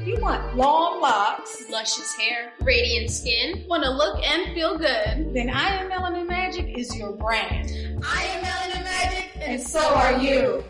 If you want long locks, luscious hair, radiant skin, want to look and feel good, then I Am Melanin Magic is your brand. I Am Melanin Magic, and so are you.